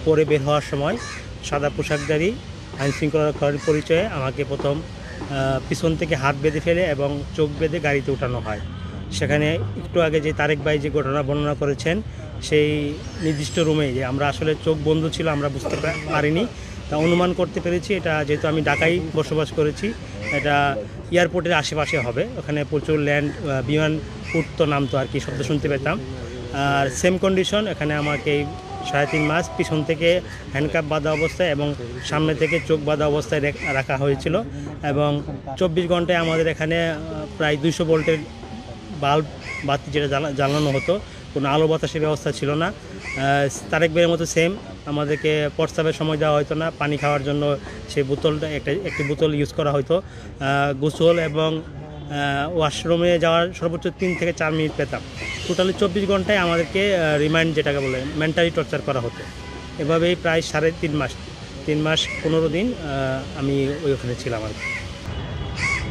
পরে বের হওয়ার সময় সাদা পোশাকধারী আইনশৃঙ্খলা রক্ষাকারীর পরিচয়ে আমাকে প্রথম পিছন থেকে হাত বেঁধে ফেলে এবং চোখ বেঁধে গাড়িতে ওঠানো হয়। সেখানে একটু আগে যে তারেক ভাই যে ঘটনা বর্ণনা করেছেন, সেই নির্দিষ্ট রুমেই যে আমরা আসলে চোখ বন্ধ ছিল, আমরা বুঝতে পারিনি। তা অনুমান করতে পেরেছি এটা যেহেতু আমি ঢাকায় বসবাস করেছি, এটা এয়ারপোর্টের আশেপাশে হবে। ওখানে প্রচুর বিমান উঠতো নামতো আর কি, শব্দ শুনতে পেতাম। আর সেম কন্ডিশন, এখানে আমাকে 3.5 মাস পিছন থেকে হ্যান্ডকাপ বাঁধা অবস্থায় এবং সামনে থেকে চোখ বাঁধা অবস্থায় রাখা হয়েছিল। এবং 24 ঘন্টায় আমাদের এখানে প্রায় 200 ভোল্টের বাল্ব বাতি যেটা জ্বালানো হতো, কোনো আলো বাতাসের ব্যবস্থা ছিল না। তারেক ভাইয়ের মতো সেম, আমাদেরকে প্রস্রাবের সময় দেওয়া হতো না। পানি খাওয়ার জন্য সেই বোতলটা একটি বোতল ইউজ করা হতো। গোসল এবং ওয়াশরুমে যাওয়ার সর্বোচ্চ 3 থেকে 4 মিনিট পেতাম। টোটালি 24 ঘন্টায় আমাদেরকে রিমাইন্ড যেটাকে বলে মেন্টালি টর্চার করা হতো। এভাবেই প্রায় 3.5 মাস, 3 মাস 15 দিন আমি ওখানে ছিলাম আর কি।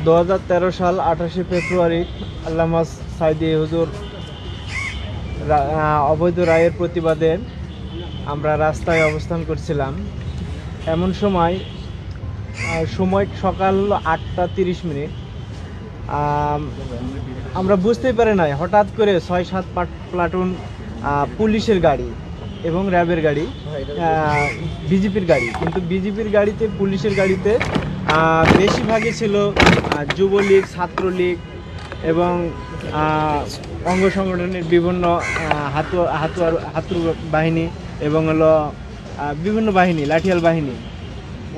2013 সাল 28 ফেব্রুয়ারি আল্লামা সাইদি হুজুর অবৈধ রায়ের প্রতিবাদে আমরা রাস্তায় অবস্থান করছিলাম। এমন সময় সকাল 8:30। আমরা বুঝতেই পারি নাই, হঠাৎ করে 6-7 প্লাটুন পুলিশের গাড়ি এবং র্যাবের গাড়ি, বিজেপির গাড়ি, কিন্তু বিজেপির গাড়িতে, পুলিশের গাড়িতে বেশিরভাগই ছিল যুবলীগ, ছাত্রলীগ এবং অঙ্গ সংগঠনের বিভিন্ন হাতুয়ার বাহিনী এবং হলো বিভিন্ন বাহিনী, লাঠিয়াল বাহিনী।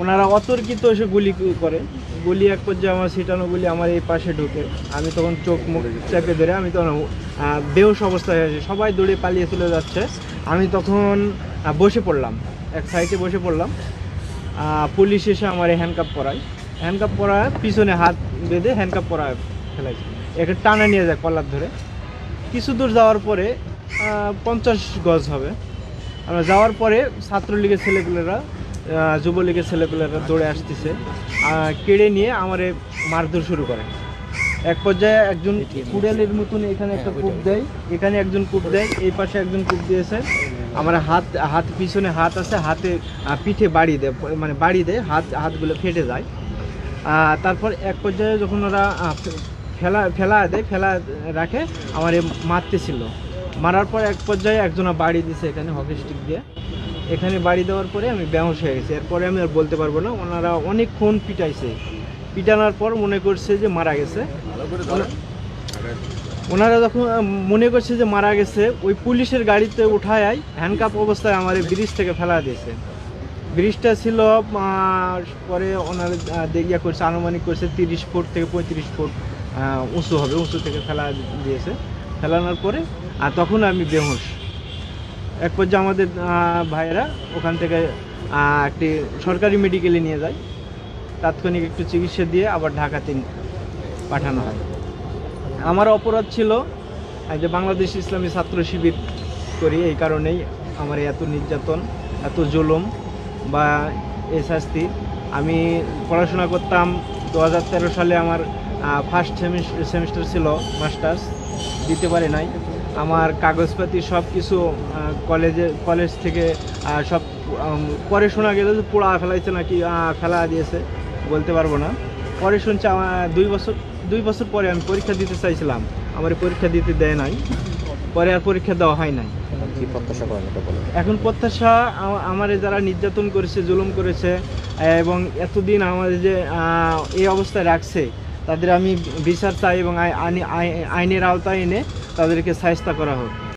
ওনারা অতর্কিত এসে গুলি করে। গুলি এক পর্যায়ে আমার ছিটানো গুলি আমার এই পাশে ঢুকে। আমি তখন চোখ মুখ চেপে ধরে, আমি তখন বেহুশ অবস্থায় হয়েছে, সবাই দৌড়ে পালিয়ে চলে যাচ্ছে। আমি তখন বসে পড়লাম, এক সাইডে বসে পড়লাম। পুলিশ এসে আমার হ্যান্ডকাপ পরায়, পিছনে হাত বেঁধে হ্যান্ডকাপ পরায় ফেলাইছে। একটা টানা নিয়ে যায় কলার ধরে। কিছু দূর যাওয়ার পরে 50 গজ হবে, আমরা যাওয়ার পরে ছাত্রলীগের ছেলেপুলেরা, যুবলীগের ছেলেপুলেরা দৌড়ে আসতেছে, কেড়ে নিয়ে আমারে মারধর শুরু করে। এক পর্যায়ে একজন কুড়ালের মতন এখানে একটা কূপ দেয়, এখানে একজন কূপ দেয়, এই পাশে একজন কূপ দিয়েছে। আমার হাত পিছনে হাত আছে, হাতে পিঠে বাড়ি দেয়, মানে বাড়ি দেয়, হাতগুলো ফেটে যায়। তারপর এক পর্যায়ে যখন ওরা ফেলা রাখে, আমার মারতেছিল। মারার পর এক পর্যায়ে একজনা বাড়ি দিছে এখানে হকি স্টিক দিয়ে। এখানে বাড়ি দেওয়ার পরে আমি বেহুশ হয়ে গেছি। এরপরে আমি আর বলতে পারবো না। ওনারা অনেকক্ষণ পিটানোর পর মনে করছে যে মারা গেছে। ওনারা যখন মনে করছে যে মারা গেছে, ওই পুলিশের গাড়িতে উঠায় হ্যান্ডকাপ অবস্থায় আমার ব্রিজ থেকে ফেলা দিয়েছে। ব্রিজটা ছিল পরে ওনারা দেখিয়া করছে, আনুমানিক করছে 30 ফুট থেকে 35 ফুট উঁচু হবে, উঁচু থেকে ফেলা দিয়েছে। ফেলানোর পরে তখন আমি বেহুশ। এক পর্যায়ে আমাদের ভাইয়েরা ওখান থেকে একটি সরকারি মেডিকেলে নিয়ে যায়, তাৎক্ষণিক একটু চিকিৎসা দিয়ে আবার ঢাকাতে পাঠানো হয়। আমার অপরাধ ছিল যে বাংলাদেশ ইসলামী ছাত্র শিবির করি, এই কারণেই আমার এত নির্যাতন, এত জুলুম বা এই শাস্তি। আমি পড়াশোনা করতাম, 2013 সালে আমার ফার্স্ট সেমিস্টার ছিল, মাস্টার্স দিতে পারি নাই। আমার কাগজপাতি সব কিছু কলেজ থেকে সব পরে শোনা গেল যে পোড়া ফেলাইছে নাকি, ফেলা দিয়েছে, বলতে পারবো না। পরে শুনছি 2 বছর পরে আমি পরীক্ষা দিতে চাইছিলাম, আমার পরীক্ষা দিতে দেয় নাই, পরে আর পরীক্ষা দেওয়া হয় নাই। কি প্রত্যাশা করেন এটা বলেন? এখন প্রত্যাশা, আমার যারা নির্যাতন করেছে, জুলুম করেছে এবং এতদিন আমাদের যে এই অবস্থায় রাখছে, তাদের আমি বিচার চাই এবং আইনের আওতায় এনে তাদেরকে শায়েস্তা করা হোক।